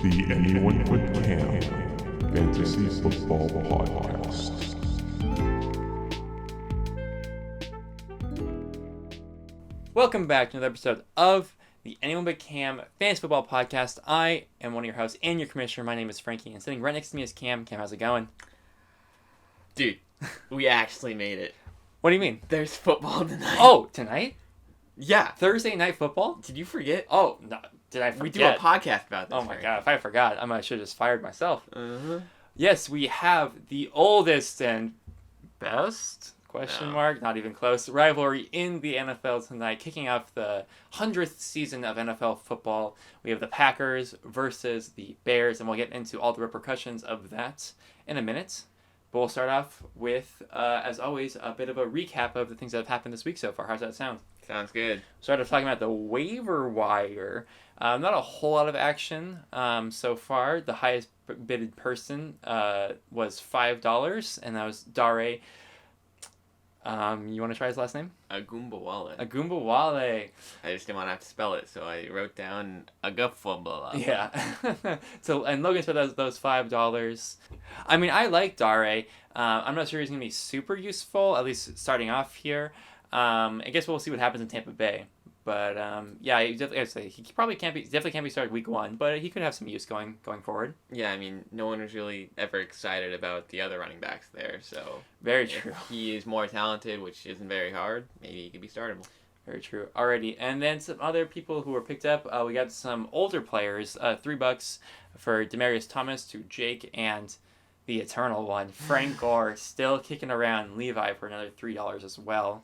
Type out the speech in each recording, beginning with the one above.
The Anyone But Cam Fantasy Football Podcast. Welcome back to another episode of the Anyone But Cam Fantasy Football Podcast. I am one of your hosts and your commissioner. My name is Frankie, and sitting right next to me is Cam. Cam, how's it going? Dude, we actually made it. What do you mean? There's football tonight. Oh, tonight? Yeah. Thursday night football? Did you forget? Oh, no, did I forget? We do a podcast about this. Oh my god, if I forgot, I should have just fired myself. Uh-huh. Yes, we have the oldest and best, No. not even close, rivalry in the NFL tonight, kicking off the 100th season of NFL football. We have the Packers versus the Bears, and we'll get into all the repercussions of that in a minute. But we'll start off with, as always, a bit of a recap of the things that have happened this week so far. How's that sound? Sounds good. Started talking about the waiver wire. Not a whole lot of action so far. The highest bidded person was $5, and that was Dare. You want to try his last name? Agumbawale. Agumbawale. I just didn't want to have to spell it, so I wrote down Agumbawale. Yeah. So, and Logan spent those $5. I mean, I like Dare. I'm not sure he's going to be super useful, at least starting off here. I guess we'll see what happens in Tampa Bay. But yeah, he definitely can't be started week 1, but he could have some use going forward. Yeah, I mean, no one was really ever excited about the other running backs there, so Very true. if he is more talented, which isn't very hard, maybe he could be startable. Very true. Alrighty, and then some other people who were picked up. We got some older players. $3 for Demaryius Thomas to Jake and the eternal one, Frank Gore, still kicking around. Levi for another $3 as well.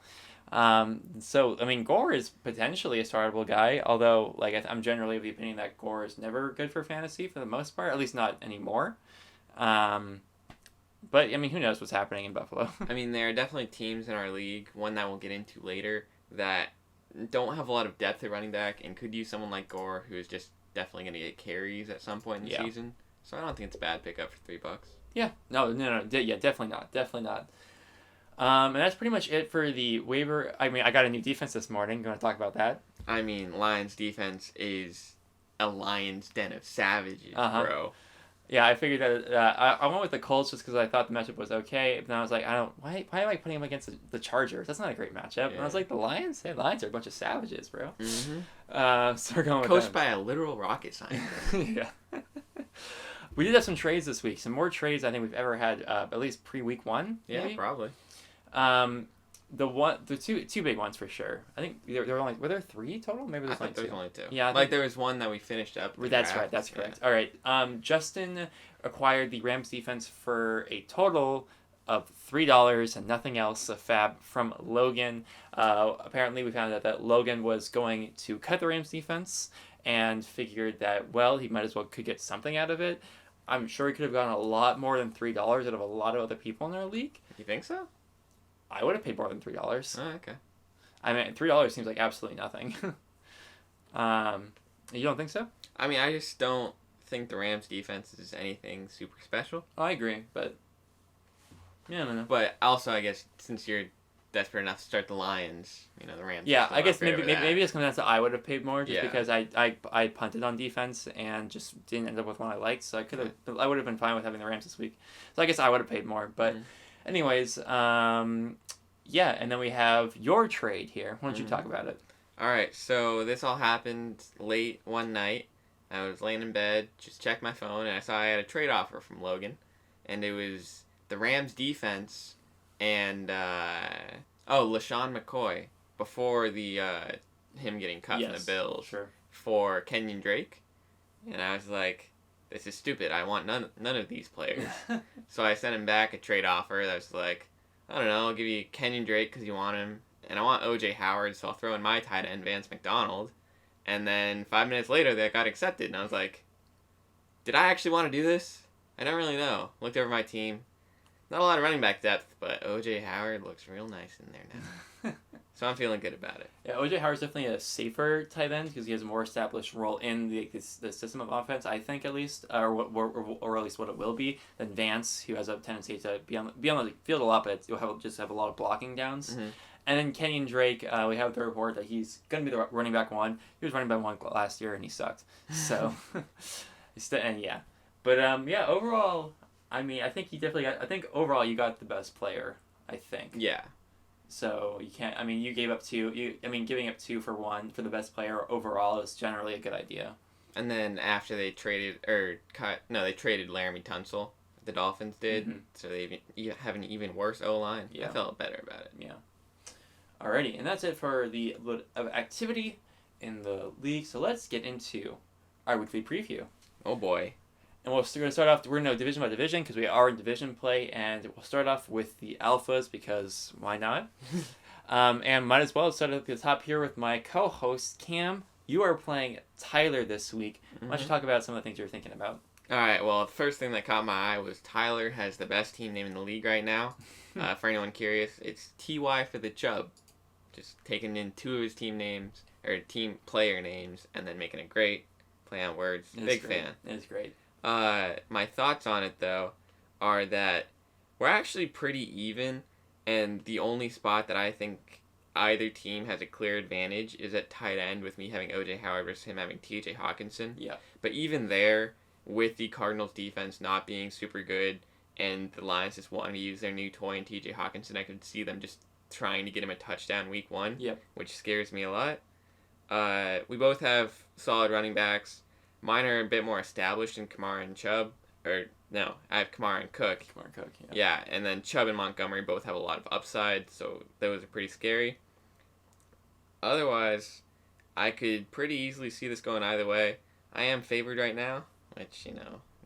So, I mean, Gore is potentially a startable guy, although, like, I'm generally of the opinion that Gore is never good for fantasy for the most part, at least not anymore. But, I mean, who knows what's happening in Buffalo. I mean, there are definitely teams in our league, one that we'll get into later, that don't have a lot of depth at running back and could use someone like Gore, who is just definitely going to get carries at some point in the season. So I don't think it's a bad pickup for $3. Yeah, no, definitely not. And that's pretty much it for the waiver. I mean, I got a new defense this morning. Going to talk about that? I mean, Lions defense is a lion's den of savages, bro. Yeah, I figured that I went with the Colts just because I thought the matchup was okay. But then I was like, why am I putting him against the Chargers? That's not a great matchup. Yeah. And I was like, the Lions? Hey, Lions are a bunch of savages, bro. Mm-hmm. So we're going with Coached them. by a literal rocket scientist. Yeah. We did have some trades this week. Some more trades I think we've ever had, at least pre-week 1. Maybe? Yeah, probably. The two big ones for sure. I think there were there 3 total? Maybe I there's thought there was only 2. Yeah, like there was one that we finished up. That's right. That's correct. Yeah. All right. Justin acquired the Rams defense for a total of $3 and nothing else. A fab from Logan. Apparently, we found out that Logan was going to cut the Rams defense and figured that he might as well could get something out of it. I'm sure he could have gotten a lot more than $3 out of a lot of other people in our league. You think so? I would have paid more than $3. Oh, okay. I mean, $3 seems like absolutely nothing. You don't think so? I mean, I just don't think the Rams defense is anything super special. Oh, I agree, but yeah, I don't know. But also, I guess since you're desperate enough to start the Lions, the Rams. Yeah, I guess maybe it's coming down to I would have paid more just because I punted on defense and just didn't end up with one I liked, so I would have been fine with having the Rams this week. So I guess I would have paid more, but. Anyways, yeah, and then we have your trade here. Why don't you talk about it? All right, so this all happened late one night. I was laying in bed, just checked my phone, and I saw I had a trade offer from Logan, and it was the Rams defense and LaShawn McCoy before the him getting cut from the Bills for Kenyon Drake, and I was like, this is stupid. I want none of these players. So I sent him back a trade offer that was like, I don't know, I'll give you Kenyon Drake because you want him, and I want O.J. Howard, so I'll throw in my tight end, Vance McDonald. And then 5 minutes later, that got accepted, and I was like, did I actually want to do this? I don't really know. Looked over my team. Not a lot of running back depth, but O.J. Howard looks real nice in there now. So I'm feeling good about it. Yeah, O.J. Howard's definitely a safer tight end because he has a more established role in the system of offense, I think at least, or at least what it will be, than Vance, who has a tendency to be on the field a lot, but you'll just have a lot of blocking downs. Mm-hmm. And then Kenyon Drake, we have the report that he's going to be the running back 1. He was running back 1 last year, and he sucked. So And yeah, but yeah. Overall, I mean, I think you definitely got. I think overall you got the best player. I think. Yeah. So you can't. I mean, you gave up two. Giving up two for one for the best player overall is generally a good idea. And then after they traded they traded Laramie Tunsil. The Dolphins did, so they have an even worse O-line. Yeah. I felt better about it. Yeah. Alrighty, and that's it for the of activity in the league. So let's get into our weekly preview. Oh boy. And we're going to start off. We're going to go division by division because we are in division play, and we'll start off with the Alphas because why not? And might as well start at the top here with my co-host Cam. You are playing Tyler this week. Why don't you talk about some of the things you're thinking about? All right. Well, the first thing that caught my eye was Tyler has the best team name in the league right now. For anyone curious, it's TY for the Chubb. Just taking in two of his team names or team player names and then making it great. Play on words. Big fan. It is great. My thoughts on it though are that we're actually pretty even, and the only spot that I think either team has a clear advantage is at tight end with me having OJ Howard versus him having TJ Hawkinson. Yeah. But even there, with the Cardinals defense not being super good and the Lions just wanting to use their new toy in TJ Hawkinson, I could see them just trying to get him a touchdown week 1, which scares me a lot. We both have solid running backs. Mine are a bit more established in Kamara and Chubb. Or, no, I have Kamara and Cook. Yeah, and then Chubb and Montgomery both have a lot of upside, so those are pretty scary. Otherwise, I could pretty easily see this going either way. I am favored right now, which,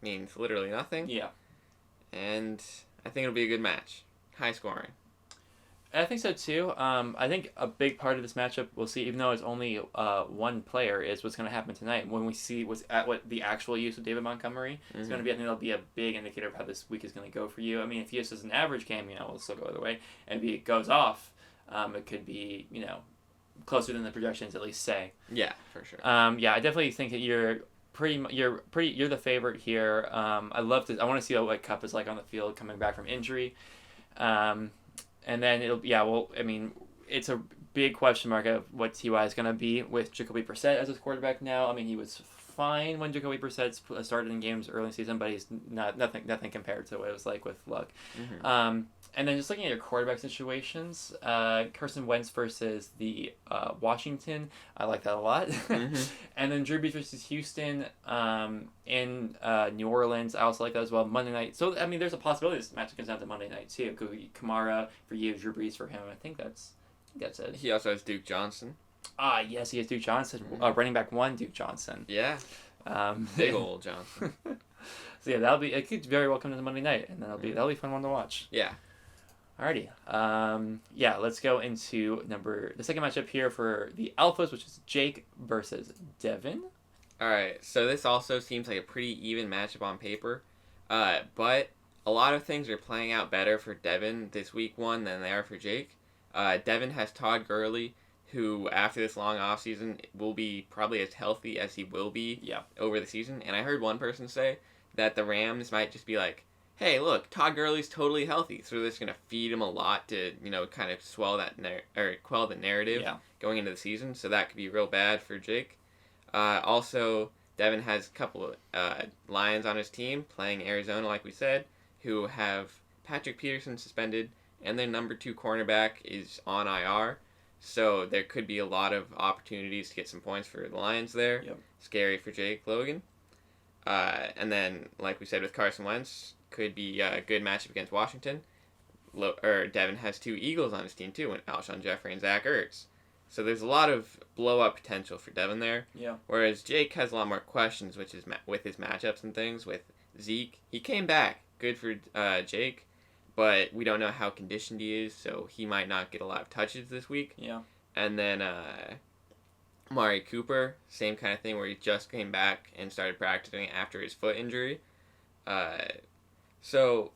means literally nothing. Yeah. And I think it'll be a good match. High scoring. I think so too. I think a big part of this matchup we'll see, even though it's only one player, is what's going to happen tonight. When we see what the actual use of David Montgomery is going to be, I think that'll be a big indicator of how this week is going to go for you. I mean, if he uses an average game, we'll still go either way. And if it goes off, it could be, closer than the projections at least say. Yeah, for sure. Yeah, I definitely think that you're the favorite here. I want to see what Kupp is like on the field coming back from injury. And then it's a big question mark of what TY is going to be with Jacoby Brissett as his quarterback now. I mean, he was fine when Jacoby Brissett started in games early in the season, but he's nothing compared to what it was like with Luck. And then just looking at your quarterback situations, Carson Wentz versus the Washington, I like that a lot. And then Drew Brees versus Houston in New Orleans, I also like that as well. Monday night. So, I mean, there's a possibility this matchup comes down to Monday night, too. It could be Kamara for you, Drew Brees for him. I think that's it. He also has Duke Johnson. Yes, he has Duke Johnson. Running back 1, Duke Johnson. Yeah. Big old Johnson. So, yeah, it could very well come to the Monday night, and that'll be a fun one to watch. Yeah. Alrighty. Let's go into the second matchup here for the Alphas, which is Jake versus Devin. Alright, so this also seems like a pretty even matchup on paper. But a lot of things are playing out better for Devin this week 1 than they are for Jake. Devin has Todd Gurley, who after this long offseason will be probably as healthy as he will be over the season. And I heard one person say that the Rams might just be like, hey, look, Todd Gurley's totally healthy, so they're just going to feed him a lot to, kind of quell the narrative going into the season, so that could be real bad for Jake. Also, Devin has a couple of Lions on his team playing Arizona, like we said, who have Patrick Peterson suspended, and their number 2 cornerback is on IR, so there could be a lot of opportunities to get some points for the Lions there. Scary for Jake Logan. And then, like we said with Carson Wentz, could be a good matchup against Washington. Devin has 2 Eagles on his team too, and Alshon Jeffrey and Zach Ertz. So there's a lot of blow-up potential for Devin there. Yeah. Whereas Jake has a lot more questions, which is with his matchups and things. With Zeke, he came back, good for Jake, but we don't know how conditioned he is, so he might not get a lot of touches this week. Yeah. And then Amari Cooper, same kind of thing, where he just came back and started practicing after his foot injury. So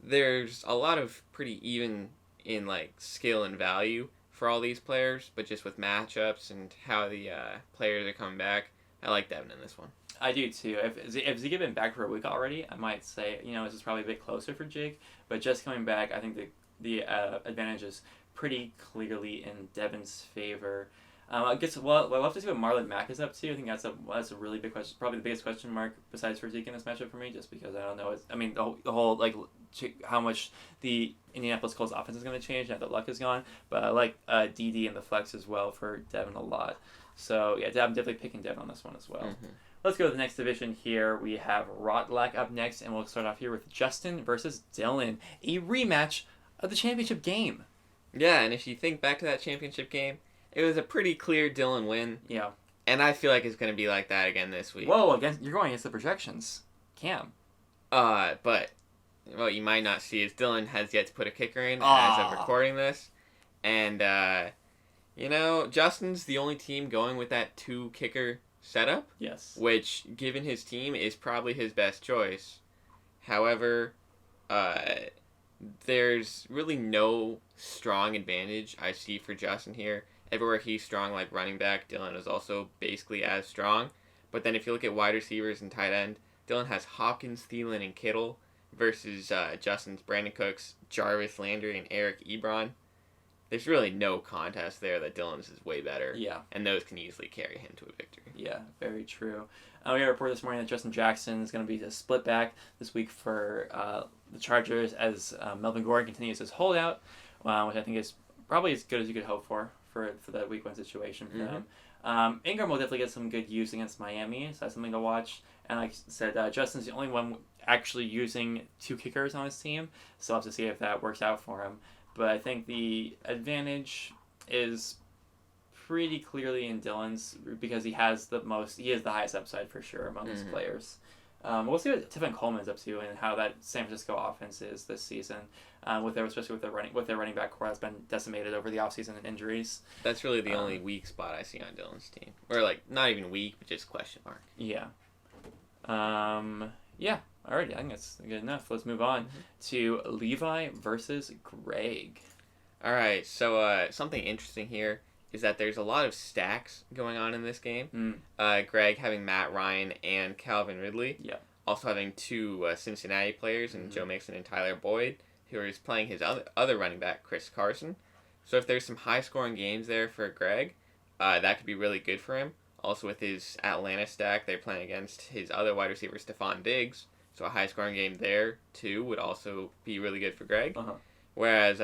there's a lot of pretty even in skill and value for all these players, but just with matchups and how the players are coming back, I like Devin in this one. I do too. If Zeke had been back for a week already, I might say this is probably a bit closer for Jake. But just coming back, I think the advantage is pretty clearly in Devin's favor. I guess we'll have to see what Marlon Mack is up to. I think that's a really big question. Probably the biggest question mark besides Verzeek in this matchup for me, just because I don't know. I mean, the whole like how much the Indianapolis Colts offense is going to change now that Luck is gone. But I like DD and the flex as well for Devin a lot. So yeah, I'm definitely picking Devin on this one as well. Mm-hmm. Let's go to the next division here. We have Rotlack up next, and we'll start off here with Justin versus Dylan, a rematch of the championship game. Yeah, and if you think back to that championship game, it was a pretty clear Dylan win. Yeah. And I feel like it's going to be like that again this week. Whoa, you're going against the projections. Cam. But what you might not see is Dylan has yet to put a kicker in as of recording this. And, Justin's the only team going with that 2-kicker setup. Yes. Which, given his team, is probably his best choice. However, there's really no strong advantage I see for Justin here. Everywhere he's strong, like running back, Dylan is also basically as strong. But then if you look at wide receivers and tight end, Dylan has Hopkins, Thielen, and Kittle versus Justin's Brandon Cooks, Jarvis Landry, and Eric Ebron. There's really no contest there that Dylan's is way better. Yeah. And those can easily carry him to a victory. Yeah, very true. We got a report this morning that Justin Jackson is going to be a split back this week for the Chargers as Melvin Gordon continues his holdout, which I think is probably as good as you could hope for that week 1 situation for them. Ingram will definitely get some good use against Miami, so that's something to watch. And like I said, Justin's the only one actually using 2 kickers on his team, so we'll have to see if that works out for him. But I think the advantage is pretty clearly in Dylan's because he is the highest upside for sure among his players. We'll see what Tiffin Coleman's up to and how that San Francisco offense is this season, especially with their running back core that's been decimated over the offseason and injuries. That's really the only weak spot I see on Dylan's team, or like not even weak, but just question mark. Yeah. Yeah. Alrighty, I think that's good enough. Let's move on to Levi versus Greg. All right. So something interesting here is that there's a lot of stacks going on in this game. Greg having Matt Ryan and Calvin Ridley. Yeah. Also having 2 Cincinnati players, and Joe Mixon and Tyler Boyd, who is playing his other running back, Chris Carson. So if there's some high-scoring games there for Greg, that could be really good for him. Also with his Atlanta stack, they're playing against his other wide receiver, Stephon Diggs. So a high-scoring game there, too, would also be really good for Greg. Whereas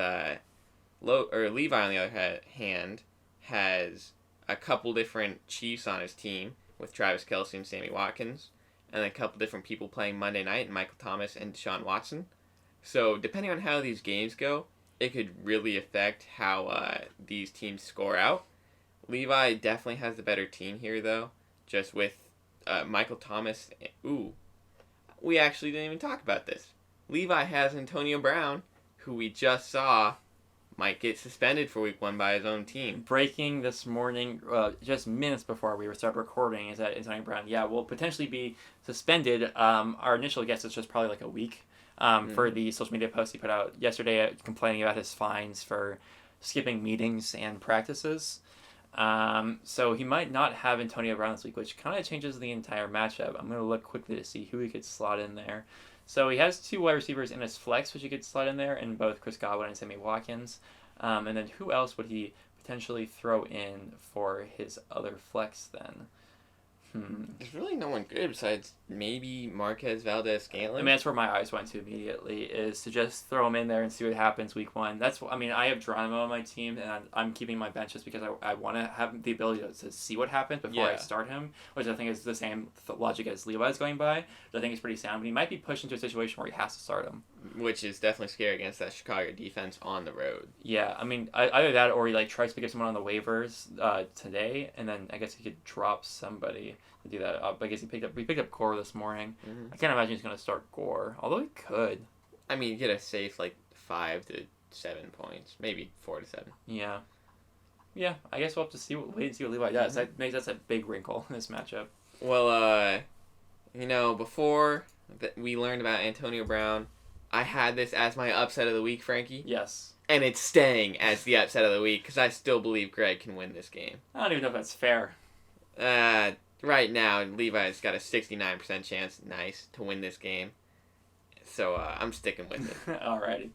Levi, on the other hand, has a couple different Chiefs on his team with Travis Kelce and Sammy Watkins, and a couple different people playing Monday night, Michael Thomas and Deshaun Watson. So depending on how these games go, it could really affect how these teams score out. Levi definitely has the better team here, though, just with Michael Thomas. We actually didn't even talk about this. Levi has Antonio Brown, who we just saw might get suspended for week 1 by his own team. Breaking this morning, just minutes before we start recording, is that Antonio Brown, will potentially be suspended. Our initial guess is just probably like a week for the social media post he put out yesterday complaining about his fines for skipping meetings and practices. So he might not have Antonio Brown this week, which kind of changes the entire matchup. I'm going to look quickly to see who he could slot in there. So he has 2 wide receivers in his flex, which he could slot in there, in both Chris Godwin and Sammy Watkins. And then who else would he potentially throw in for his other flex then? There's really no one good besides maybe Marquez Valdez-Scantling. I mean, that's where my eyes went to immediately, is to just throw him in there and see what happens week 1. I have Geronimo on my team, and I'm keeping my bench just because I want to have the ability to see what happens before I start him, which I think is the same logic as Levi's going by, which I think is pretty sound. But he might be pushed into a situation where he has to start him. Which is definitely scary against that Chicago defense on the road. Yeah, I mean, either that or he tries to pick up someone on the waivers today, and then I guess he could drop somebody to do that. I guess he picked up Gore this morning. I can't imagine he's going to start Gore, although he could. I mean, get a safe 5 to 7 points, maybe 4 to 7. Yeah. Yeah, I guess we'll have to wait and see what Levi does. That's a big wrinkle in this matchup. Well, before we learned about Antonio Brown, I had this as my upset of the week, Frankie. Yes. And it's staying as the upset of the week because I still believe Greg can win this game. I don't even know if that's fair. Right now, Levi's got a 69% chance, to win this game. So I'm sticking with it. Alrighty.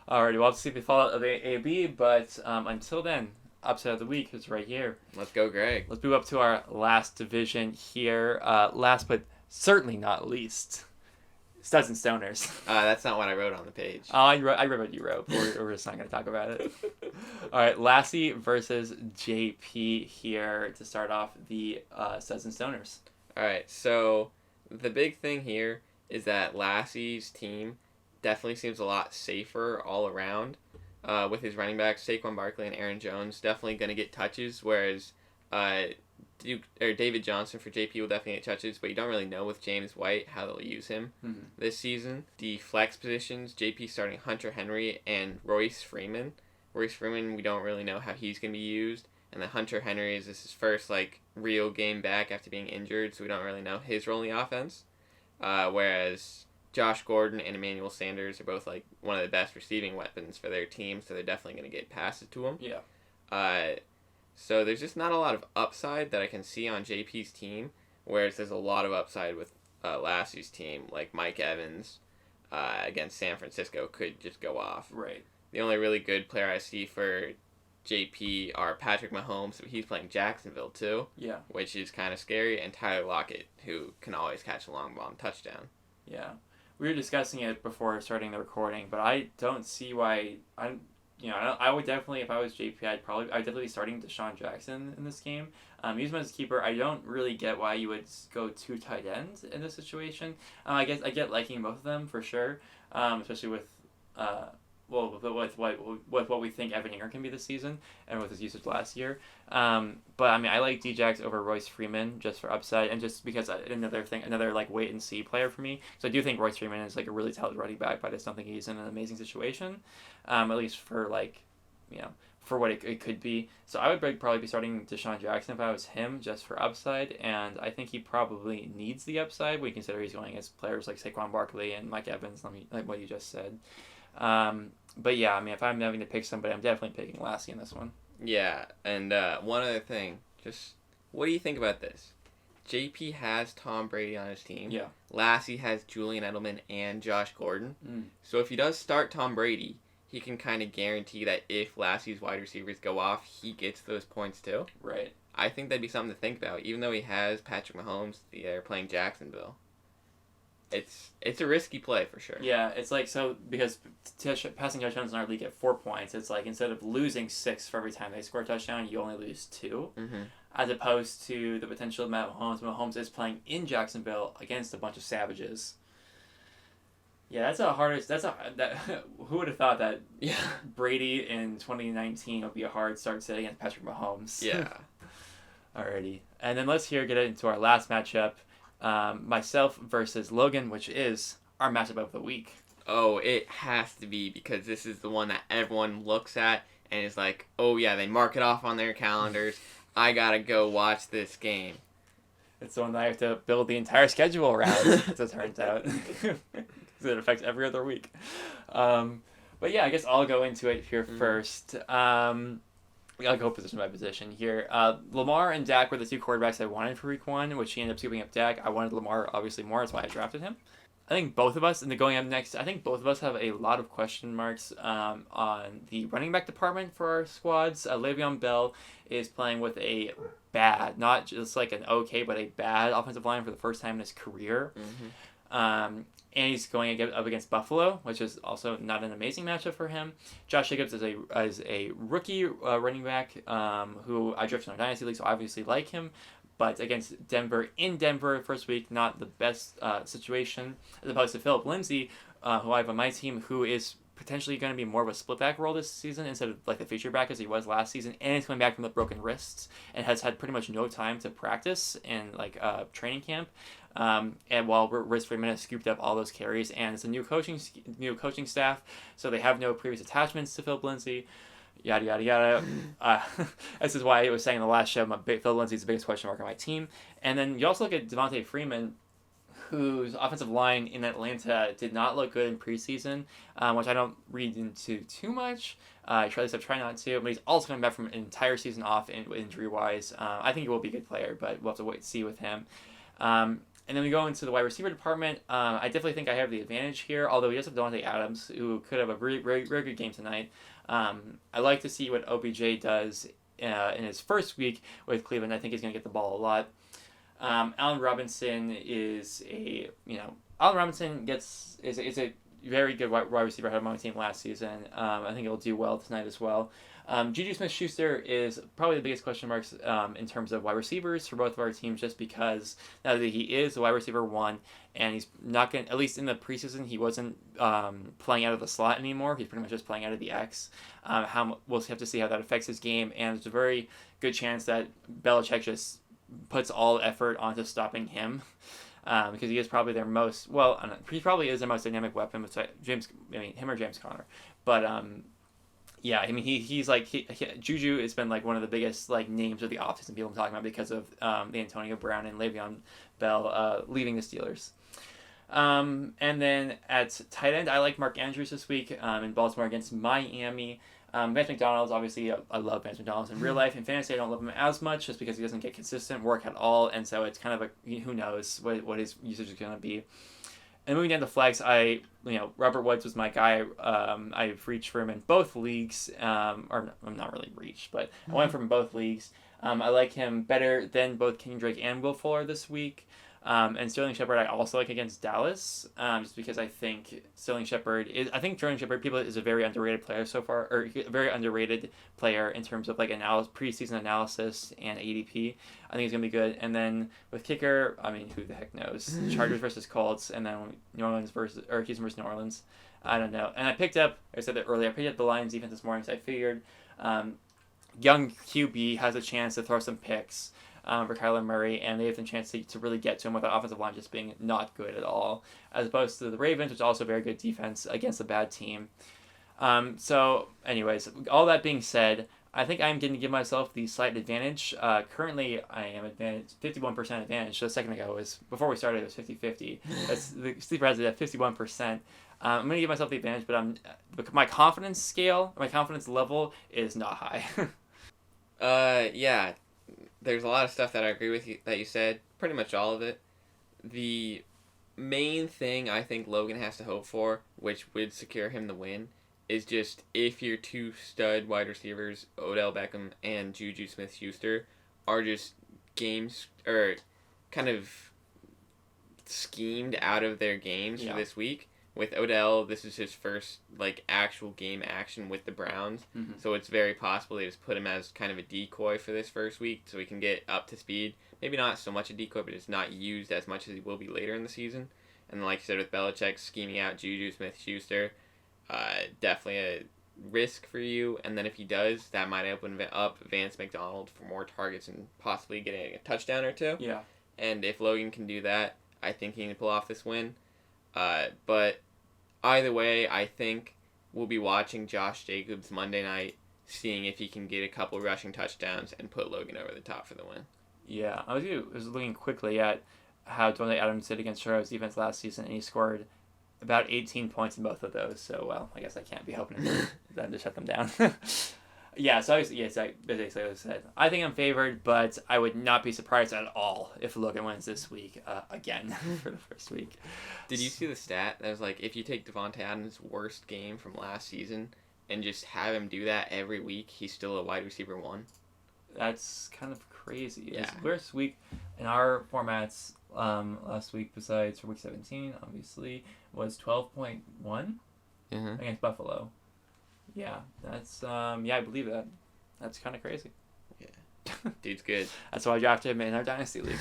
We'll have to see if we fall out of AB, but until then, upset of the week is right here. Let's go, Greg. Let's move up to our last division here. Last but certainly not least, Studs and Stoners. That's not what I wrote on the page. Oh, I read what you wrote, but we're just not going to talk about it. All right, Lassie versus JP here to start off the Studs and Stoners. All right, so the big thing here is that Lassie's team definitely seems a lot safer all around. With his running backs, Saquon Barkley and Aaron Jones, definitely going to get touches, whereas David Johnson for JP will definitely get touches, but you don't really know with James White how they'll use him this season. The flex positions, JP starting Hunter Henry and Royce Freeman. Royce Freeman, we don't really know how he's going to be used, and then Hunter Henry is his first real game back after being injured, so we don't really know his role in the offense. Whereas Josh Gordon and Emmanuel Sanders are both one of the best receiving weapons for their team, so they're definitely going to get passes to him. Yeah. So there's just not a lot of upside that I can see on JP's team, whereas there's a lot of upside with Lassie's team, like Mike Evans against San Francisco could just go off. Right. The only really good player I see for JP are Patrick Mahomes, but he's playing Jacksonville too. Yeah. Which is kind of scary, and Tyler Lockett, who can always catch a long bomb touchdown. Yeah. We were discussing it before starting the recording, but I don't see why I would definitely, if I was JP, I'd definitely be starting Deshaun Jackson in this game. Use him as a keeper. I don't really get why you would go 2 tight ends in this situation. I guess I get liking both of them for sure, especially with with what we think Evan Ingram can be this season and with his usage last year. But I mean, I like Djax over Royce Freeman just for upside and just because another wait and see player for me. So I do think Royce Freeman is a really talented running back, but I just don't think he's in an amazing situation, at least for for what it could be. So I would probably be starting Deshaun Jackson if I was him, just for upside, and I think he probably needs the upside when you consider he's going against players like Saquon Barkley and Mike Evans, like what you just said. But yeah, I mean, if I'm having to pick somebody, I'm definitely picking Lassie in this one. Yeah, and one other thing, just what do you think about this? JP has Tom Brady on his team. Yeah. Lassie has Julian Edelman and Josh Gordon. So if he does start Tom Brady, he can kind of guarantee that if Lassie's wide receivers go off, he gets those points too. Right. I think that'd be something to think about, even though he has Patrick Mahomes. They're playing Jacksonville. It's a risky play for sure. Yeah, it's because passing touchdowns in our league at 4 points, it's instead of losing 6 for every time they score a touchdown, you only lose 2. As opposed to the potential of Mahomes. Mahomes is playing in Jacksonville against a bunch of savages. Yeah, who would have thought that Brady in 2019 would be a hard start set against Patrick Mahomes. Yeah. Alrighty. And then let's get into our last matchup. Myself versus Logan, which is our matchup of the week. Oh, it has to be, because this is the one that everyone looks at and is like, oh yeah, they mark it off on their calendars. I gotta go watch this game. It's the one that I have to build the entire schedule around, as it turns out. It affects every other week. But yeah, I guess I'll go into it here first. I'll go position by position here. Lamar and Dak were the 2 quarterbacks I wanted for week 1, which he ended up scooping up Dak. I wanted Lamar obviously more, that's why I drafted him. I think both of us, and going up next, I think both of us have a lot of question marks on the running back department for our squads. Le'Veon Bell is playing with a bad, not just an okay, but a bad offensive line for the first time in his career. And he's going up against Buffalo, which is also not an amazing matchup for him. Josh Jacobs is a rookie running back who I drafted in our Dynasty League, so I obviously like him. But against Denver, first week, not the best situation, as opposed to Philip Lindsay, who I have on my team, who is potentially going to be more of a split back role this season instead of the feature back as he was last season, and he's coming back from the broken wrists and has had pretty much no time to practice in training camp. And while Royce Freeman has scooped up all those carries, and it's a new coaching staff, so they have no previous attachments to Philip Lindsay. Yada yada yada. This is why I was saying in the last show, Philip Lindsay's the biggest question mark on my team. And then you also look at Devontae Freeman, whose offensive line in Atlanta did not look good in preseason, which I don't read into too much. I try not to, but he's also coming back from an entire season off injury-wise. I think he will be a good player, but we'll have to wait and see with him. And then we go into the wide receiver department. I definitely think I have the advantage here, although he does have Devontae Adams, who could have a very, very, very good game tonight. I like to see what OBJ does in his first week with Cleveland. I think he's going to get the ball a lot. Allen Robinson is a very good wide receiver. I had him on my team last season. I think he'll do well tonight as well. Juju Smith-Schuster is probably the biggest question marks in terms of wide receivers for both of our teams, just because now that he is a wide receiver 1, and he's not going to, at least in the preseason, he wasn't playing out of the slot anymore. He's pretty much just playing out of the X. We'll have to see how that affects his game, and there's a very good chance that Belichick just puts all effort onto stopping him. Because he is probably their most, he probably is their most dynamic weapon besides him or James Conner. But, yeah, I mean, Juju has been, like, one of the biggest, like, names of the offseason people I'm talking about because of the Antonio Brown and Le'Veon Bell leaving the Steelers. And then at tight end, I like Mark Andrews this week in Baltimore against Miami. Vance McDonald's, obviously, I love Vance McDonald's in real life. In fantasy, I don't love him as much just because he doesn't get consistent work at all, and so it's kind of who knows what his usage is going to be. And moving down to flex, Robert Woods was my guy. I've reached for him in both leagues, or I'm not really reached, but I went for him in both leagues. I like him better than both Kenyon Drake and Will Fuller this week. And Sterling Shepard I also like against Dallas, just because I think Sterling Shepard is a very underrated player so far, or a very underrated player in terms of like preseason analysis and ADP. I think he's gonna be good. And then with kicker, I mean, who the heck knows? Chargers versus Colts, and then Houston versus New Orleans. I don't know. And I picked up the Lions defense this morning, so I figured young QB has a chance to throw some picks. For Kyler Murray, and they have the chance to really get to him with the offensive line just being not good at all, as opposed to the Ravens, which is also a very good defense against a bad team. So, anyways, all that being said, I think I'm going to give myself the slight advantage. Currently, I am 51% advantage. So a second ago, before we started, it was 50-50. The sleeper has it at 51%. I'm going to give myself the advantage, but my confidence level is not high. Yeah. There's a lot of stuff that I agree with you that you said, pretty much all of it. The main thing I think Logan has to hope for, which would secure him the win, is just if your two stud wide receivers, Odell Beckham and Juju Smith-Schuster, are just games or kind of schemed out of their games for this week. With Odell, this is his first actual game action with the Browns, so it's very possible they just put him as kind of a decoy for this first week so he can get up to speed. Maybe not so much a decoy, but it's not used as much as he will be later in the season. And like you said, with Belichick scheming out Juju Smith-Schuster, definitely a risk for you. And then if he does, that might open up Vance McDonald for more targets and possibly getting a touchdown or two. Yeah. And if Logan can do that, I think he can pull off this win. But either way, I think we'll be watching Josh Jacobs Monday night, seeing if he can get a couple rushing touchdowns and put Logan over the top for the win. Yeah, I was looking quickly at how Devontae Adams did against Chicago's defense last season, and he scored about 18 points in both of those. So, well, I guess I can't be hoping for them to shut them down. Yeah, so basically what I said. I think I'm favored, but I would not be surprised at all if Logan wins this week again for the first week. Did you see the stat that was if you take Devontae Adams' worst game from last season and just have him do that every week, he's still a wide receiver 1? That's kind of crazy. Yeah. His worst week in our formats last week, besides for week 17, obviously, was 12.1 against Buffalo. Yeah, that's I believe that. That's kind of crazy. Yeah, dude's good. That's why I drafted him in our Dynasty League.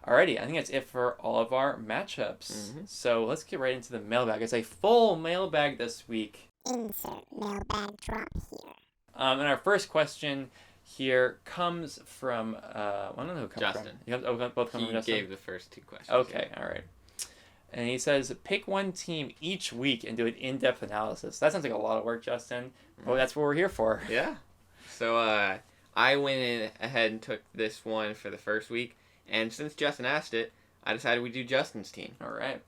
Alrighty, I think that's it for all of our matchups. So let's get right into the mailbag. It's a full mailbag this week. Insert mailbag drop here. And our first question here comes from I don't know who it comes Justin. from. Both come from Justin? He gave the first two questions. Okay, all right. And he says, pick one team each week and do an in-depth analysis. That sounds like a lot of work, Justin. Well, that's what we're here for. Yeah. So I went ahead and took this one for the first week. And since Justin asked it, I decided we'd do Justin's team. All right.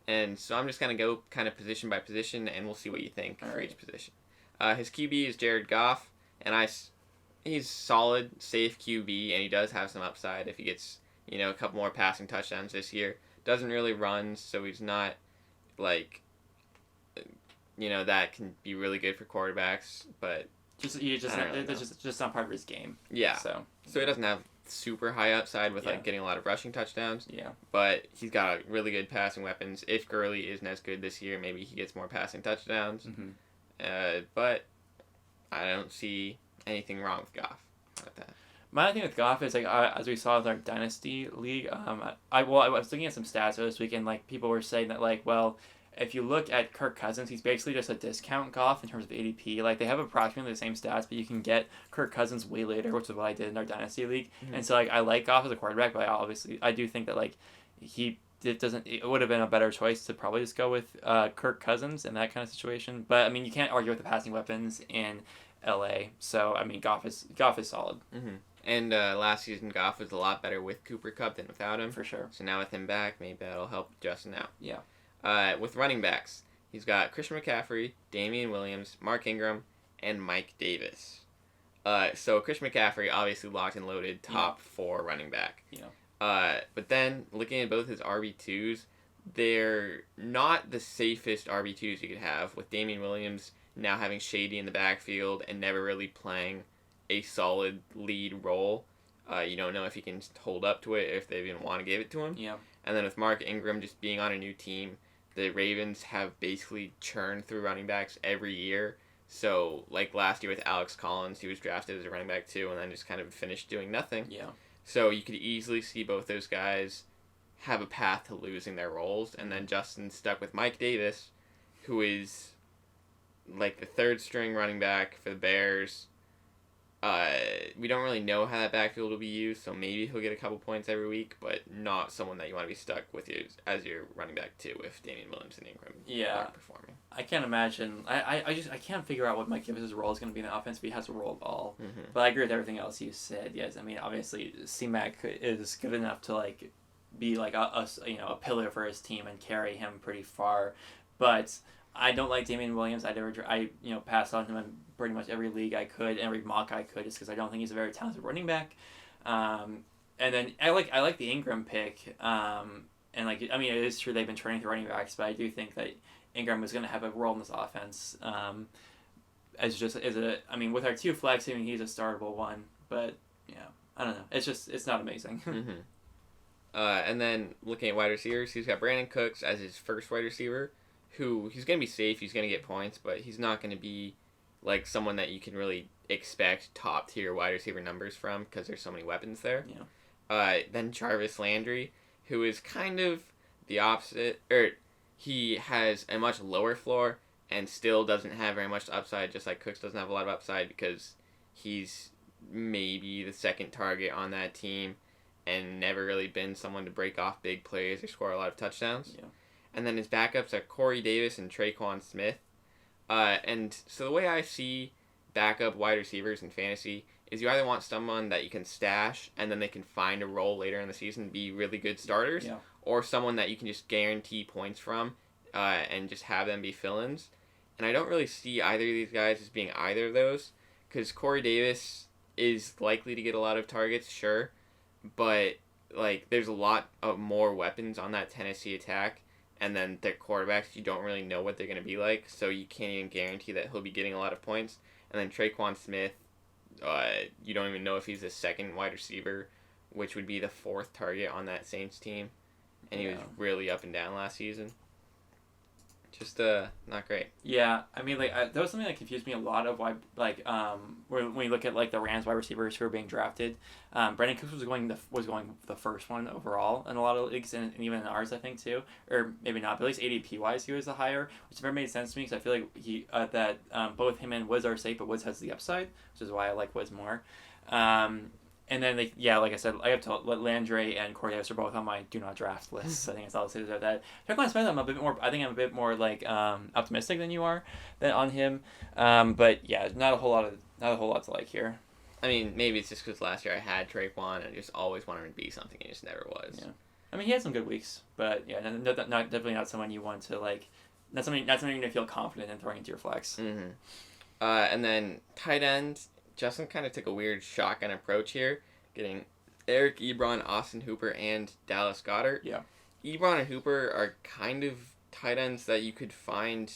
And so I'm just going to go kind of position by position, and we'll see what you think for each position. His QB is Jared Goff, and he's solid, safe QB, and he does have some upside if he gets a couple more passing touchdowns this year. Doesn't really run, so he's not that can be really good for quarterbacks, but He's just I don't really that's know. just not part of his game. Yeah. So So he doesn't have super high upside with Yeah. like getting a lot of rushing touchdowns, yeah. but he's got really good passing weapons. If Gurley isn't as good this year, maybe he gets more passing touchdowns. Mm-hmm. But I don't see anything wrong with Goff with that. My other thing with Goff is like as we saw with our dynasty league, I was looking at some stats this week and like people were saying that like well, if you look at Kirk Cousins, he's basically just a discount Goff in terms of ADP. Like they have approximately the same stats, but you can get Kirk Cousins way later, which is what I did in our dynasty league. Mhm. And so like I like Goff as a quarterback, but I do think that like it would have been a better choice to probably just go with Kirk Cousins in that kind of situation. But I mean you can't argue with the passing weapons in LA. So I mean Goff is solid. Mm-hmm. And last season, Goff was a lot better with Cooper Kupp than without him. For sure. So now with him back, maybe that'll help Justin out. Yeah. With running backs, he's got Christian McCaffrey, Damian Williams, Mark Ingram, and Mike Davis. So Christian McCaffrey, obviously locked and loaded, top 4 running back. Yeah. But then, looking at both his RB2s, they're not the safest RB2s you could have, with Damian Williams now having Shady in the backfield and never really playing a solid lead role. You don't know if he can hold up to it, if they even want to give it to him. Yeah. And then with Mark Ingram just being on a new team, the Ravens have basically churned through running backs every year. So, like last year with Alex Collins, he was drafted as a running back too, and then just kind of finished doing nothing. Yeah. So you could easily see both those guys have a path to losing their roles, and then Justin's stuck with Mike Davis, who is like the 3rd string running back for the Bears. We don't really know how that backfield will be used, so maybe he'll get a couple points every week, but not someone that you want to be stuck with you as your running back too if Damian Williams and Ingram aren't performing. I can't imagine. I can't figure out what Mike Davis' role is going to be in the offense, but he has to roll the ball. Mm-hmm. But I agree with everything else you said. Yes, I mean obviously C-Mac is good enough to like be like a pillar for his team and carry him pretty far, but I don't like Damian Williams. I passed on him in pretty much every league I could, every mock I could, just because I don't think he's a very talented running back. And then I like the Ingram pick. And like I mean it is true they've been training the running backs, but I do think that Ingram is going to have a role in this offense. With our 2 flex, I mean he's a startable one, but yeah, I don't know. It's not amazing. Mm-hmm. And then looking at wide receivers, he's got Brandon Cooks as his first wide receiver, who he's going to be safe, he's going to get points, but he's not going to be like someone that you can really expect top tier wide receiver numbers from because there's so many weapons there. Yeah. Then Jarvis Landry, who is kind of the opposite, or he has a much lower floor and still doesn't have very much upside, just like Cooks doesn't have a lot of upside because he's maybe the 2nd target on that team and never really been someone to break off big plays or score a lot of touchdowns. Yeah. And then his backups are Corey Davis and Traquan Smith. And so the way I see backup wide receivers in fantasy is you either want someone that you can stash and then they can find a role later in the season and be really good starters, Yeah. or someone that you can just guarantee points from and just have them be fill-ins. And I don't really see either of these guys as being either of those, because Corey Davis is likely to get a lot of targets, sure, but like there's a lot of more weapons on that Tennessee attack, and then their quarterbacks, you don't really know what they're going to be like, so you can't even guarantee that he'll be getting a lot of points. And then Traquan Smith, you don't even know if he's the 2nd wide receiver, which would be the 4th target on that Saints team, and he was really up and down last season. Just not great. Yeah, I mean, like that was something that confused me a lot of why, like, when you look at like the Rams wide receivers who are being drafted, Brandon Cooks was going the first one overall in a lot of leagues and even in ours I think too, or maybe not, but at least ADP wise he was the higher, which never made sense to me because I feel like he both him and Woods are safe, but Woods has the upside, which is why I like Woods more. And then, like I said, I have to let Landry and Corey Davis are both on my do not draft list. I think that's all I'll say about that. Traquan Smith, I'm a bit more like optimistic than you are on him. But yeah, not a whole lot to like here. I mean, maybe it's just because last year I had Traquan and I just always wanted him to be something, and he just never was. Yeah, I mean he had some good weeks, but yeah, definitely not someone you want to like. Not something you're gonna feel confident in throwing into your flex. Mm-hmm. And then tight end. Justin kind of took a weird shotgun approach here, getting Eric Ebron, Austin Hooper, and Dallas Goedert. Yeah. Ebron and Hooper are kind of tight ends that you could find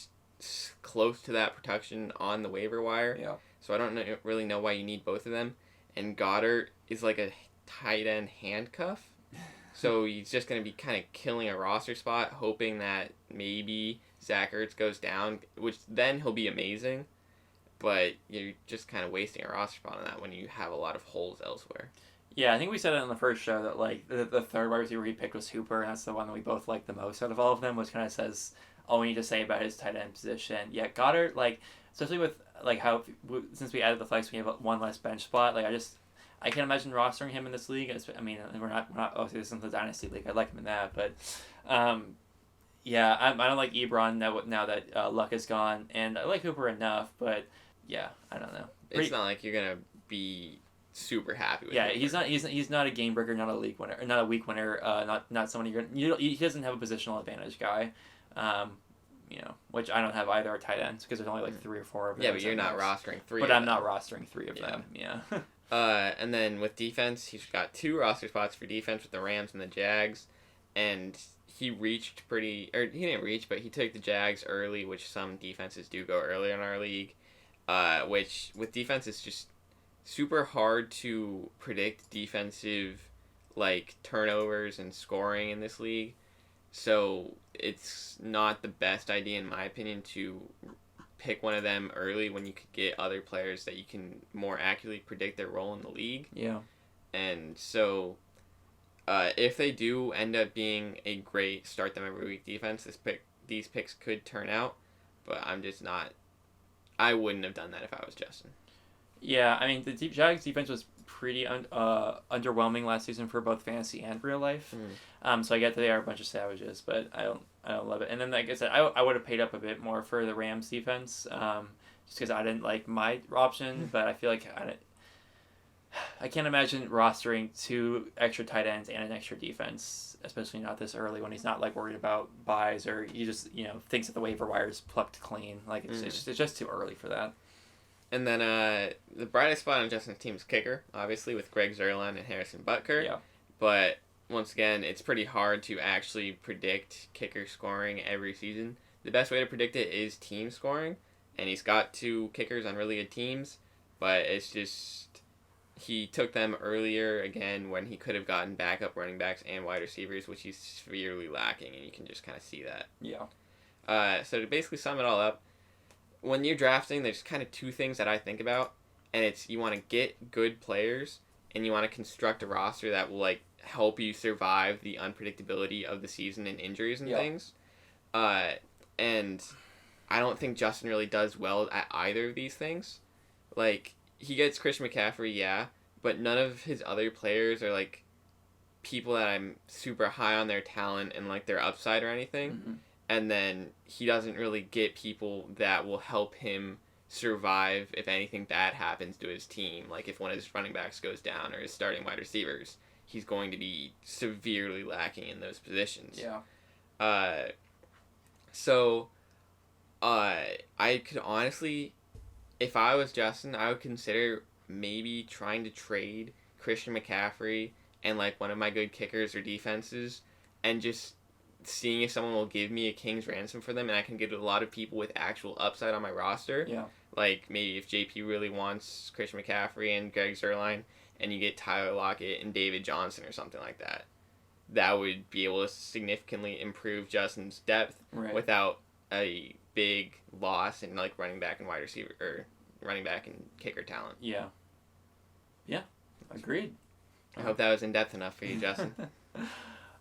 close to that production on the waiver wire. Yeah. so I don't really know why you need both of them. And Goddard is like a tight end handcuff. So he's just going to be kind of killing a roster spot, hoping that maybe Zach Ertz goes down, which then he'll be amazing. But you're just kind of wasting a roster spot on that when you have a lot of holes elsewhere. Yeah, I think we said it on the first show that like the third wide receiver he picked was Hooper, and that's the one that we both liked the most out of all of them, which kind of says all we need to say about his tight end position. Yeah, Goddard, like, especially with like how since we added the flex, we have one less bench spot. Like I can't imagine rostering him in this league. I mean, we're not obviously this isn't the dynasty league. I'd like him in that, but yeah, I don't like Ebron now that Luck is gone, and I like Hooper enough, but yeah, I don't know. It's not like you're gonna be super happy with. Yeah, Hooper. he's not a game breaker, not a league winner, not a week winner, not someone he doesn't have a positional advantage guy. Which I don't have either are tight ends because there's only like 3 or 4 of them. Yeah, but you're not rostering 3. But I'm not rostering 3 of them. Yeah. And then with defense, he's got 2 roster spots for defense with the Rams and the Jags, and he reached he didn't reach, but he took the Jags early, which some defenses do go early in our league. Which with defense is just super hard to predict defensive like turnovers and scoring in this league. So it's not the best idea, in my opinion, to pick one of them early when you could get other players that you can more accurately predict their role in the league. Yeah. And so if they do end up being a great start them every week defense, these picks could turn out. But I'm just not. I wouldn't have done that if I was Justin. Yeah, I mean the Jags defense was pretty underwhelming last season for both fantasy and real life. So I get that they are a bunch of savages, but I don't love it. And then like I said, I would have paid up a bit more for the Rams defense, just because I didn't like my option. But I feel like I can't imagine rostering 2 extra tight ends and an extra defense, especially not this early when he's not like worried about buys or he just thinks that the waiver wire is plucked clean. Like it's just too early for that. And then the brightest spot on Justin's team is kicker, obviously, with Greg Zuerlein and Harrison Butker. Yeah. But once again, it's pretty hard to actually predict kicker scoring every season. The best way to predict it is team scoring, and he's got 2 kickers on really good teams, but it's just he took them earlier again when he could have gotten backup running backs and wide receivers, which he's severely lacking, and you can just kind of see that. Yeah. So to basically sum it all up, when you're drafting, there's kind of 2 things that I think about, and it's you want to get good players, and you want to construct a roster that will like help you survive the unpredictability of the season and injuries and things. And I don't think Justin really does well at either of these things. Like, he gets Christian McCaffrey, yeah, but none of his other players are like people that I'm super high on their talent and like their upside or anything. Mm-hmm. And then he doesn't really get people that will help him survive if anything bad happens to his team. Like if one of his running backs goes down or his starting wide receivers, he's going to be severely lacking in those positions. Yeah. So I could honestly, if I was Justin, I would consider maybe trying to trade Christian McCaffrey and like one of my good kickers or defenses and just seeing if someone will give me a king's ransom for them and I can get a lot of people with actual upside on my roster. Yeah. Like maybe if JP really wants Christian McCaffrey and Greg Zuerlein and you get Tyler Lockett and David Johnson or something like that, that would be able to significantly improve Justin's depth without a big loss in like running back and wide receiver or running back and kicker talent. Yeah. Yeah. Agreed. I hope that was in depth enough for you, Justin.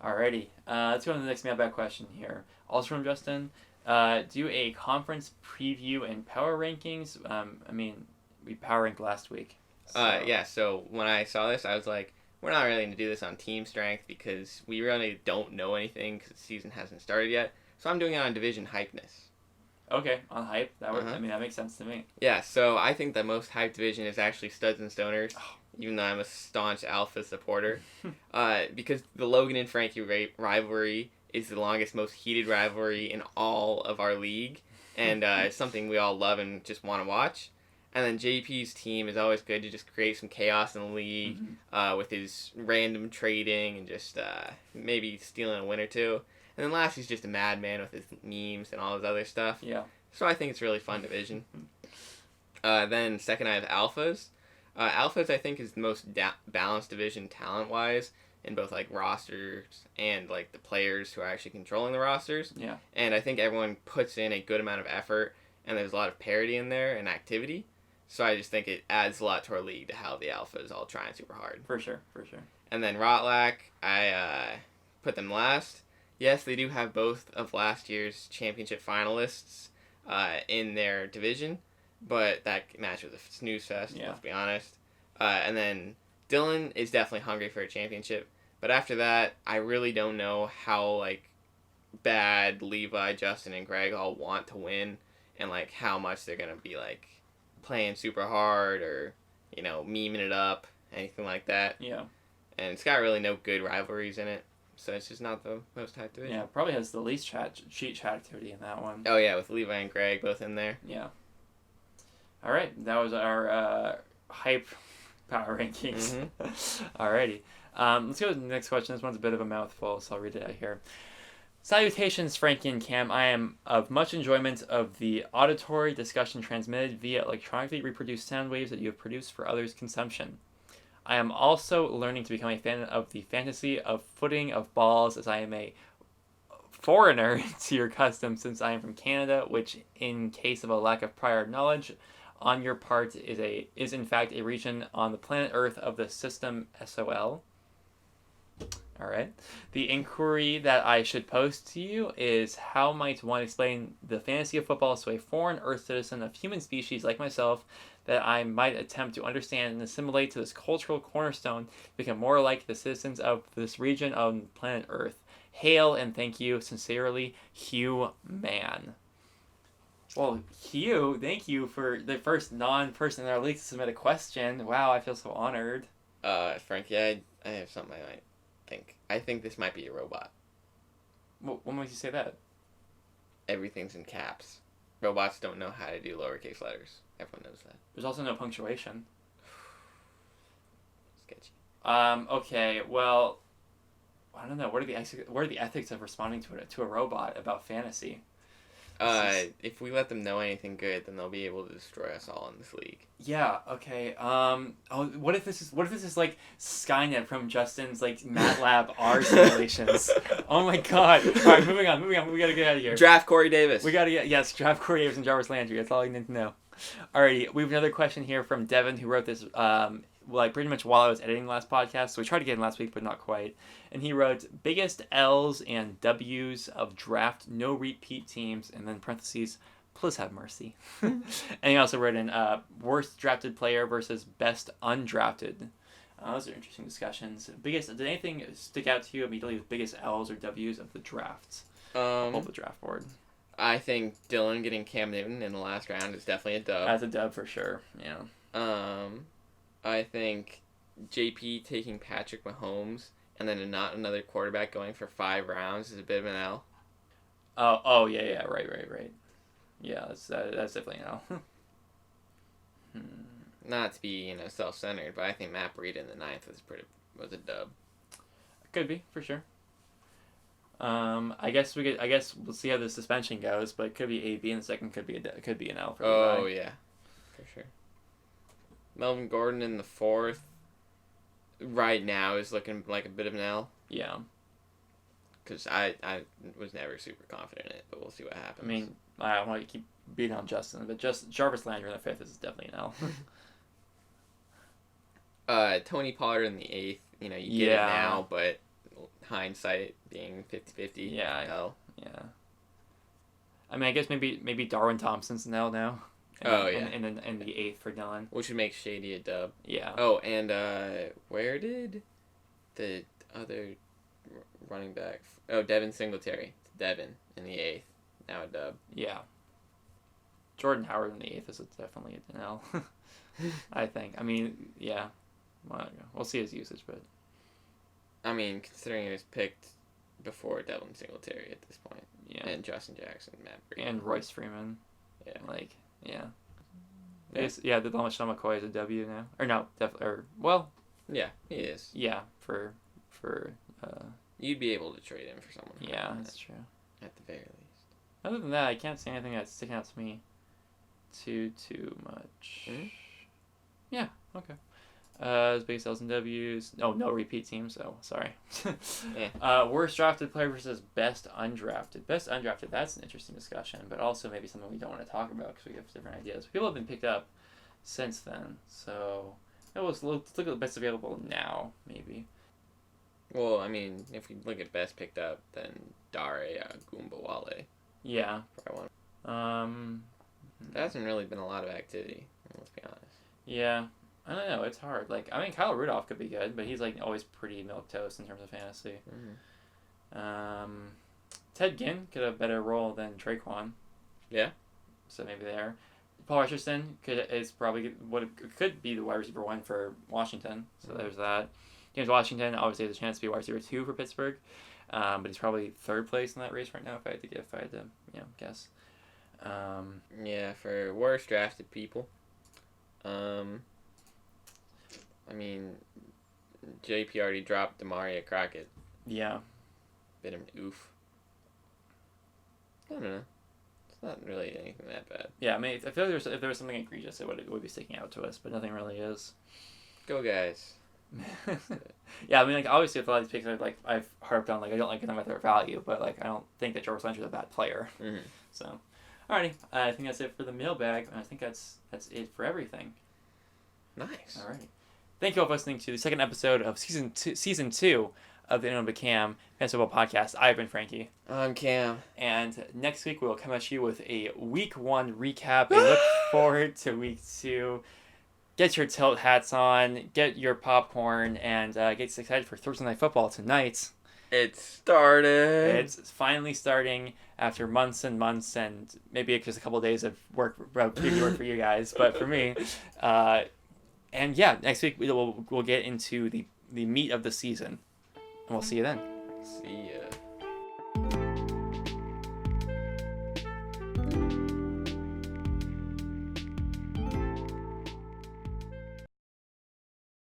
Alrighty. Let's go on to the next mailbag question here. Also from Justin. Do a conference preview and power rankings. I mean, we power ranked last week. So. Yeah, so when I saw this, I was like, we're not really going to do this on team strength because we really don't know anything because the season hasn't started yet. So I'm doing it on division hypeness. Okay, on hype. That would, I mean, that makes sense to me. Yeah, so I think the most hyped division is actually Studs and Stoners, even though I'm a staunch Alpha supporter. Because the Logan and Frankie rivalry is the longest, most heated rivalry in all of our league. And it's something we all love and just want to watch. And then JP's team is always good to just create some chaos in the league with his random trading and just maybe stealing a win or two. And then last, he's just a madman with his memes and all his other stuff. Yeah. So I think it's a really fun division. Then second, I have Alphas. Alphas, I think, is the most balanced division talent-wise in both, like, rosters and, like, the players who are actually controlling the rosters. Yeah. And I think everyone puts in a good amount of effort, and there's a lot of parity in there and activity. So I just think it adds a lot to our league to have the Alphas all trying super hard. For sure. And then Rotlack, I put them last. Yes, they do have both of last year's championship finalists in their division, but that match was a snooze fest, let's be honest. And then Dylan is definitely hungry for a championship, but after that, I really don't know how, like, bad Levi, Justin, and Greg all want to win, and, like, how much they're going to be, like, playing super hard or, you know, memeing it up, anything like that. Yeah. And it's got really no good rivalries in it, so it's just not the most hyped division. Yeah, probably has the least cheat chat activity in that one. Oh yeah, with Levi and Greg both in there. Yeah. All right, that was our hype power rankings. Mm-hmm. Alrighty. Let's go to the next question. This one's a bit of a mouthful, so I'll read it out here. Salutations, Frankie and Cam. I am of much enjoyment of the auditory discussion transmitted via electronically reproduced sound waves that you have produced for others' consumption. I am also learning to become a fan of the fantasy of footing of balls, as I am a foreigner to your custom since I am from Canada, which, in case of a lack of prior knowledge on your part, is in fact a region on the planet Earth of the system SOL. All right. The inquiry that I should pose to you is, how might one explain the fantasy of football to a foreign Earth citizen of human species like myself, that I might attempt to understand and assimilate to this cultural cornerstone, become more like the citizens of this region on planet Earth? Hail and thank you, sincerely, Hugh Mann. Well, Hugh, thank you for the first non-person in our league to submit a question. Wow, I feel so honored. Frankie, I have something I might think. I think this might be a robot. What makes you say that? Everything's in caps. Robots don't know how to do lowercase letters. Everyone knows that. There's also no punctuation. Sketchy. Okay, well, I don't know. What are the ethics of responding to a robot about fantasy? If we let them know anything good, then they'll be able to destroy us all in this league. Yeah. Okay. What if this is like Skynet from Justin's like MATLAB R simulations? Oh my God! All right, moving on. We gotta get out of here. Draft Corey Davis. We gotta draft Corey Davis and Jarvis Landry. That's all you need to know. Alrighty, we have another question here from Devin, who wrote this pretty much while I was editing the last podcast. So we tried to get in last week, but not quite. And he wrote, biggest L's and W's of draft, no repeat teams, and then parentheses, please have mercy. And he also wrote in worst drafted player versus best undrafted. Those are interesting discussions. Did anything stick out to you immediately with biggest L's or W's of the draft? Of the draft board. I think Dylan getting Cam Newton in the last round is definitely a dub. That's a dub for sure. Yeah. I think JP taking Patrick Mahomes and then not another quarterback going for 5 rounds is a bit of an L. Oh yeah, right. Yeah, that's definitely an L. Not to be self-centered, but I think Matt Breida in the 9th was a dub. Could be for sure. I guess we'll see how the suspension goes, but it could be A, B in the second, could be an L for Oh Levi. Yeah, for sure. Melvin Gordon in the 4th right now is looking like a bit of an L. Yeah. Because I was never super confident in it, but we'll see what happens. I mean, I want to keep beating on Justin, but Jarvis Landry in the 5th is definitely an L. Tony Pollard in the 8th, you get it now, but hindsight being 50-50. Yeah. L. Yeah. I mean, I guess maybe Darwin Thompson's an L now. In the 8th for Dylan. Which would make Shady a dub. Yeah. Oh, and where did the other running back... Oh, Devin Singletary. Devin in the 8th. Now a dub. Yeah. Jordan Howard in the 8th is definitely an L. I think. I mean, yeah. Well, we'll see his usage, but... I mean, considering he was picked before Devin Singletary at this point. Yeah. And Justin Jackson, Matt Breida. And Royce Freeman. Yeah. Yeah. The LaMashawn McCoy is a W now. Or no, well. Yeah, he is. Yeah, for You'd be able to trade him for someone. Yeah, that's true. At the very least. Other than that, I can't say anything that's sticking out to me too much. Mhm. Yeah, okay. As big L's and W's. Oh, no repeat teams. Oh, sorry. Worst drafted player versus best undrafted. Best undrafted, that's an interesting discussion, but also maybe something we don't want to talk about because we have different ideas. People have been picked up since then, so let's look at the best available now, maybe. Well, I mean, if we look at best picked up, then Dare Goombawale. Yeah. Probably one. There Hmm. hasn't really been a lot of activity, let's be honest. Yeah. I don't know. It's hard. Like, I mean, Kyle Rudolph could be good, but he's like always pretty milquetoast in terms of fantasy. Mm-hmm. Ted Ginn could have a better role than Traquan. Yeah. So maybe there. Paul Richardson is probably could be the wide receiver 1 for Washington. So there's that. James Washington obviously has a chance to be wide receiver 2 for Pittsburgh, but he's probably third place in that race right now. If I had to guess. Yeah, for worst drafted people. I mean, JP already dropped Demaria Crockett. Yeah. Bit of an oof. I don't know. It's not really anything that bad. Yeah, I mean, I feel like if there was something egregious, it would be sticking out to us, but nothing really is. Go guys. Yeah, I mean, like, obviously, if a lot of these picks are, like, I've harped on, like, I don't like them at their value, but, like, I don't think that George Blanchard's a bad player. Mm-hmm. So, alrighty, I think that's it for the mailbag, and I think that's it for everything. Nice. Alrighty. Thank you all for listening to the second episode of season two of the Anyone But Cam Fantasy Football Podcast. I've been Frankie. I'm Cam. And next week, we'll come at you with a week 1 recap. And look forward to week 2. Get your tilt hats on, get your popcorn, and get excited for Thursday Night Football tonight. It started. It's finally starting after months and months, and maybe just a couple of days of preview work for you guys, but for me. And yeah, next week we'll get into the meat of the season. And we'll see you then. See ya.